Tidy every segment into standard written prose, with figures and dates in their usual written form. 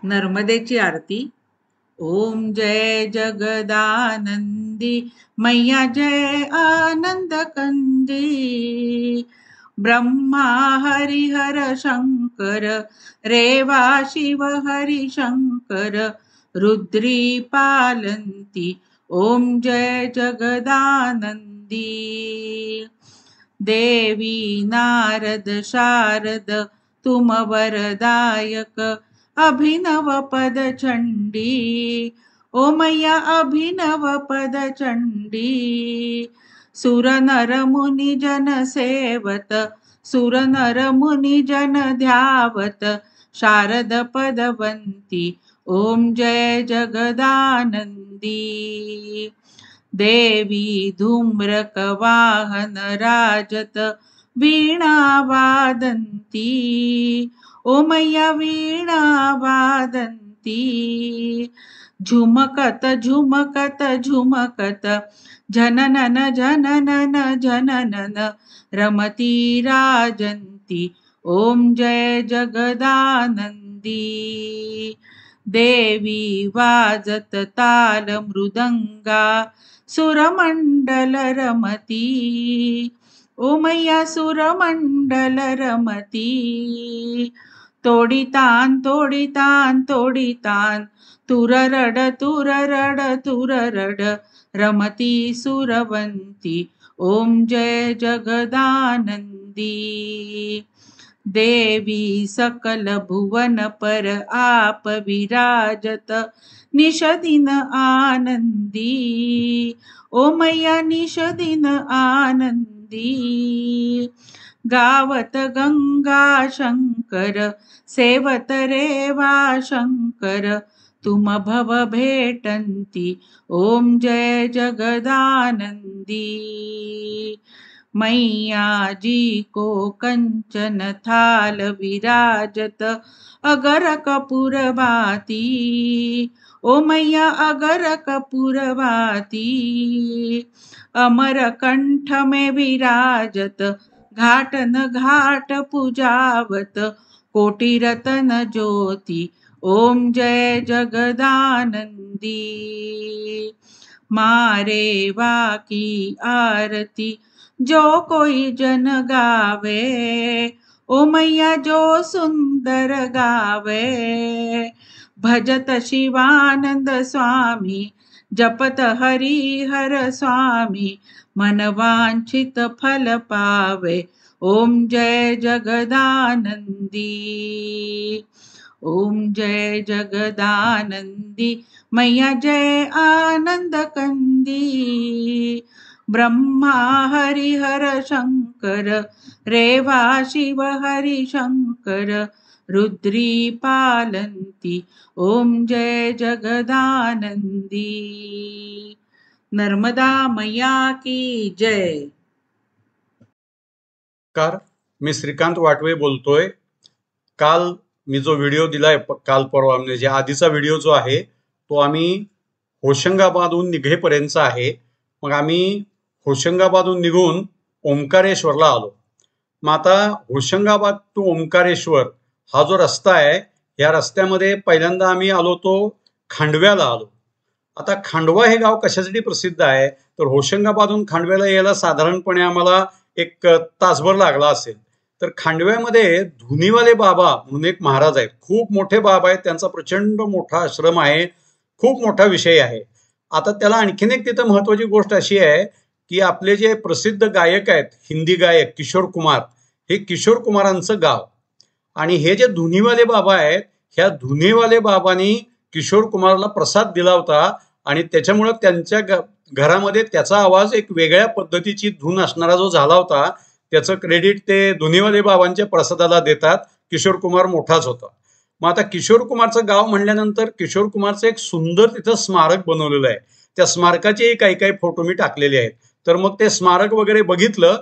नर्मदेची आरती। ओम जय जगदानंदी मैया जय आनंद कंदी। ब्रह्मा हरिहर शंकर रेवा शिव हरि शंकर रुद्री पालंती। ओम जय जगदानंदी। देवी नारद शारद तुम वरदायक अभिनव पद चंडी। ओ मैया अभिनव पद चंडी। सुर नर मुनि जन सेवत सुर नर मुनि जन ध्यावत शारद पदवंती। ओम जय जगदानंदी। देवी धूम्रक वाहन राजत वीणा वादंती। ओ मैया वीणा वादंती। झुमकत झुमकत झुमकत झननन झननन झननन रमती राजंती। ओम जय जगदानंदी। देवी वाजत ताल मृदंगा सुरमंडल रमती। ओ मैया सुरमंडल रमती। तोडितान तोडितान तोडितान तुररड तुररड तुररड रमती सुरवंती। ओम जय जगदानंदी। देवी सकल भुवन पर आप विराजत निश दिन आनंदी। ओ मैया निश दिन आनंदी। गावत गंगा शंकर सेवत रेवा शंकर तुम भव भेटंती। ओम जय जगदानंदी। मैया जी को कंचन थाल विराजत अगर कपूर बाती। ओ मैया अगर कपूर बाती। अमर कंठ में विराजत घाटन घाट पूजावत कोटि रतन ज्योति। ओम जय जगदानंदी। मारे वाकी आरती जो कोई जन गावे। ओ मैया जो सुंदर गावे। भजत शिवानंद स्वामी जपत हरि हर स्वामी मनवांछित फल पावे। ओम जय जगदानंदी। ओम जय जगदानंदी मैया जय आनंद कंदी। ब्रह्मा हरिहर शंकर रेवा शिव हरि शंकर रुद्री पालंती। ओम जय जगदानंदी। नर्मदा मैया की जय। मी श्रीकांत वाटवे बोलतोय। काल मी जो व्हिडिओ दिलाय काल परवा म्हणजे आधीचा व्हिडिओ जो आहे तो आम्ही होशंगाबादहून निघेपर्यंतचा आहे। मग आम्ही होशंगाबादहून निघून ओंकारेश्वरला आलो। मग आता होशंगाबाद टू ओंकारेश्वर हा जो रस्ता आहे या रस्त्यामध्ये पहिल्यांदा आम्ही आलो तो खांडव्याला आलो। आता खांडवा हे गाव कशासाठी प्रसिद्ध आहे तर होशंगाबादहून खांडव्याला यायला साधारणपणे आम्हाला एक तासभर लागला असेल। तर खांडव्यामध्ये धुनीवाले बाबा म्हणून एक महाराज आहेत, खूप मोठे बाबा आहेत, त्यांचा प्रचंड मोठा आश्रम आहे, खूप मोठा विषय आहे। आता त्याला आणखीन एक तिथं महत्वाची गोष्ट अशी आहे की आपले जे प्रसिद्ध गायक आहेत हिंदी गायक किशोर कुमार, हे किशोर कुमारांचं गाव। आणि हे जे धुनीवाले बाबा आहेत ह्या धुनीवाले बाबांनी किशोर कुमारला प्रसाद दिला होता आणि त्याच्यामुळे त्यांच्या घरामध्ये त्याचा आवाज एक वेगळ्या पद्धतीची धून असणारा जो झाला होता त्याचं क्रेडिट ते धुनीवाले बाबांच्या प्रसादाला देतात। किशोर कुमार मोठाच होता। मग आता किशोर कुमारचं गाव म्हणल्यानंतर किशोर कुमारचं एक सुंदर तिथं स्मारक बनवलेलं आहे। त्या स्मारकाचे काही काही फोटो मी टाकलेले आहेत। तर मग ते स्मारक वगैरे बघितलं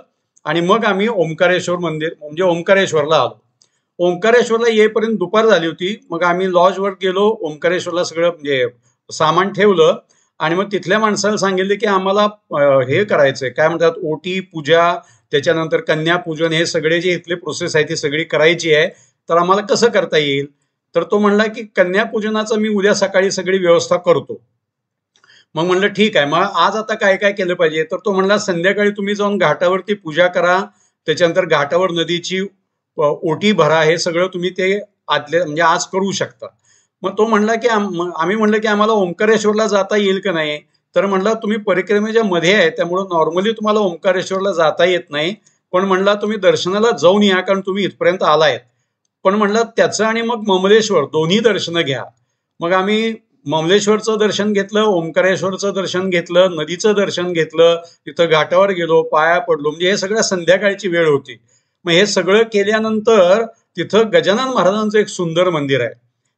आणि मग आम्ही ओंकारेश्वर मंदिर म्हणजे ओंकारेश्वरला आलो। ओंकारेश्वरला येईपर्यंत दुपार झाली होती। मग आम्ही लॉजवर गेलो, ओंकारेश्वरला सगळं म्हणजे सामान ठेवलं आणि मग तिथल्या माणसाला सांगितले की आम्हाला हे करायचंय, काय म्हणतात, ओटी पूजा, त्याच्यानंतर कन्यापूजन, हे सगळे जे इथले प्रोसेस आहे ती सगळी करायची आहे, तर आम्हाला कसं करता येईल। तर तो म्हणला की कन्यापूजनाचं मी उद्या सकाळी सगळी व्यवस्था करतो. मग म्हणलं ठीक आहे, मग आज आता काय काय केलं पाहिजे. तर तो म्हणला संध्याकाळी तुम्ही जाऊन घाटावरती पूजा करा, त्याच्यानंतर घाटावर नदीची ओटी भरा, हे सगळं तुम्ही ते आदले म्हणजे आज करू शकता. मग तो म्हणला की आम्ही म्हणलं की आम्हाला ओंकारेश्वरला जाता येईल का नाही. तर म्हणला तुम्ही परिक्रमेच्या मध्ये आहे, त्यामुळे नॉर्मली तुम्हाला ओंकारेश्वरला जाता येत नाही, पण म्हणला तुम्ही दर्शनाला जाऊन या, कारण तुम्ही इथपर्यंत आलायत. पण म्हणलं त्याचं आणि मग ममलेश्वर दोन्ही दर्शनं घ्या. मग आम्ही ममलेश्वरचं दर्शन घेतलं, ओंकारेश्वरचं दर्शन घेतलं, नदीचं दर्शन घेतलं, तिथं घाटावर गेलो, पाया पडलो. म्हणजे हे सगळं संध्याकाळची वेळ होती. मग हे सगळं केल्यानंतर तिथं गजानन महाराजांचं एक सुंदर मंदिर आहे.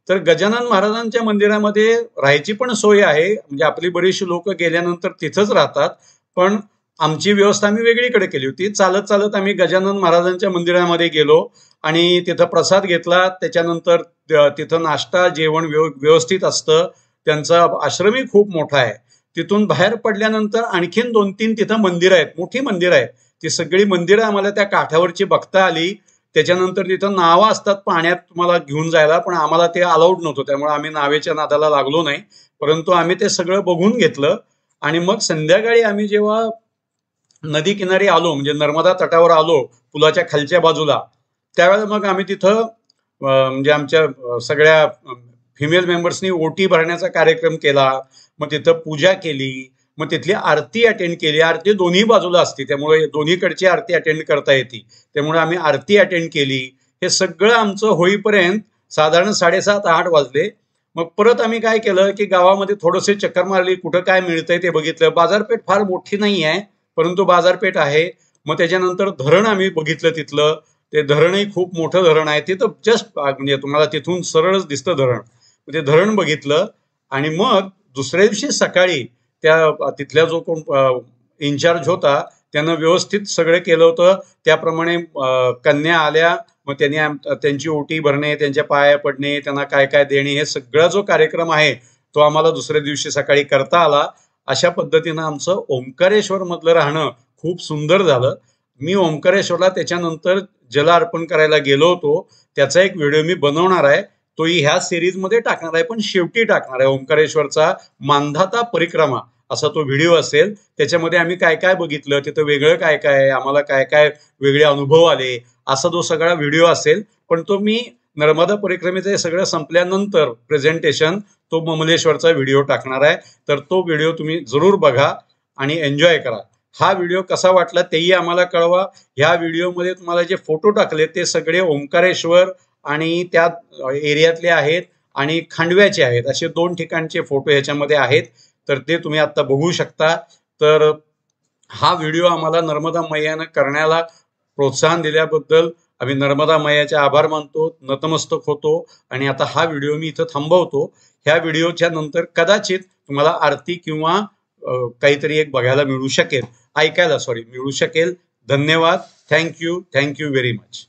तर गजानन महाराजांच्या मंदिरामध्ये राहायची पण सोय आहे, म्हणजे आपली बरीचशी लोक गेल्यानंतर तिथंच राहतात. पण आमची व्यवस्था आम्ही वेगळीकडे केली होती. चालत चालत आम्ही गजानन महाराजांच्या मंदिरामध्ये गेलो आणि तिथं प्रसाद घेतला. त्याच्यानंतर तिथं नाश्ता जेवण व्यवस्थित असतं. त्यांचा आश्रमही खूप मोठा आहे. तिथून बाहेर पडल्यानंतर आणखीन 2-3 तिथं मंदिरं आहेत, मोठी मंदिरं आहेत. ती सगळी मंदिरं आम्हाला त्या काठावरची बघता आली. त्याच्यानंतर तिथं नावं असतात पाण्यात तुम्हाला घेऊन जायला, पण आम्हाला ते अलाउड नव्हतं, त्यामुळे आम्ही नावेच्या नादाला लागलो नाही. परंतु आम्ही ते सगळं बघून घेतलं. आणि मग संध्याकाळी आम्ही जेव्हा नदी किनारी आलो, म्हणजे नर्मदा तटावर आलो पुलाच्या खालच्या बाजूला, त्यावेळेला मग आम्ही तिथं म्हणजे आमच्या सगळ्या फिमेल मेंबर्सनी ओटी भरण्याचा कार्यक्रम केला. मग तिथं पूजा केली, मग तिथली आरती अटेंड केली. आरती दोन्ही बाजूला असते, त्यामुळे दोन्हीकडची आरती अटेंड करता येते, त्यामुळे आम्ही आरती अटेंड केली. हे सगळं आमचं होईपर्यंत साधारण 7:30-8 वाजले. मग परत आम्ही काय केलं की गावामध्ये थोडंसे चक्कर मारली, कुठं काय मिळतंय ते बघितलं. बाजारपेठ फार मोठी नाही आहे, परंतु बाजारपेठ आहे. मग त्याच्यानंतर धरण आम्ही बघितलं तिथलं. ते धरणही खूप मोठं धरण आहे तिथं, जस्ट म्हणजे तुम्हाला तिथून सरळच दिसतं धरण. ते धरण बघितलं. आणि मग दुसऱ्या दिवशी सकाळी त्या तिथल्या जो कोण इन्चार्ज होता त्यानं व्यवस्थित सगळं केलं होतं. त्याप्रमाणे कन्या आल्या, मग त्यांनी त्यांची ओटी भरणे, त्यांच्या पाया पडणे, त्यांना काय काय देणे, हे सगळा जो कार्यक्रम आहे तो आम्हाला दुसऱ्या दिवशी सकाळी करता आला. अशा पद्धतीनं आमचं ओंकारेश्वर मधलं राहणं खूप सुंदर झालं. मी ओंकारेश्वरला त्याच्यानंतर जल अर्पण करायला गेलो होतो, त्याचा एक व्हिडिओ मी बनवणार आहे, तोही ह्या सिरीजमध्ये टाकणार आहे, पण शेवटी टाकणार आहे. ओंकारेश्वरचा मानधाता परिक्रमा असा तो व्हिडिओ असेल. त्याच्यामध्ये आम्ही काय काय बघितलं, तिथं वेगळं काय काय आहे, आम्हाला काय काय वेगळे अनुभव आले, असा जो सगळा व्हिडिओ असेल. पण तो मी नर्मदा परिक्रमेचं सगळं संपल्यानंतर प्रेझेंटेशन तो ममलेश्वरचा व्हिडिओ टाकणार आहे. तर तो व्हिडिओ तुम्ही जरूर बघा आणि एन्जॉय करा. हा व्हिडिओ कसा वाटला तेही आम्हाला कळवा. ह्या व्हिडिओमध्ये तुम्हाला जे फोटो टाकले ते सगळे ओंकारेश्वर आणि त्या एरियातले आहेत आणि खांडव्याचे आहेत, असे 2 ठिकाणचे फोटो ह्याच्यामध्ये आहेत. तर ते तुम्ही आता बघू शकता. तर हा व्हिडिओ आम्हाला नर्मदा मैयानं करण्याला प्रोत्साहन दिल्याबद्दल आम्ही नर्मदा मैयाचे आभार मानतो, नतमस्तक होतो. आणि आता हा व्हिडिओ मी इथं थांबवतो. ह्या व्हिडिओच्या नंतर कदाचित तुम्हाला आरती किंवा काहीतरी एक बघायला मिळू शकेल, ऐकायला मिळू शकेल. धन्यवाद. Thank you very much.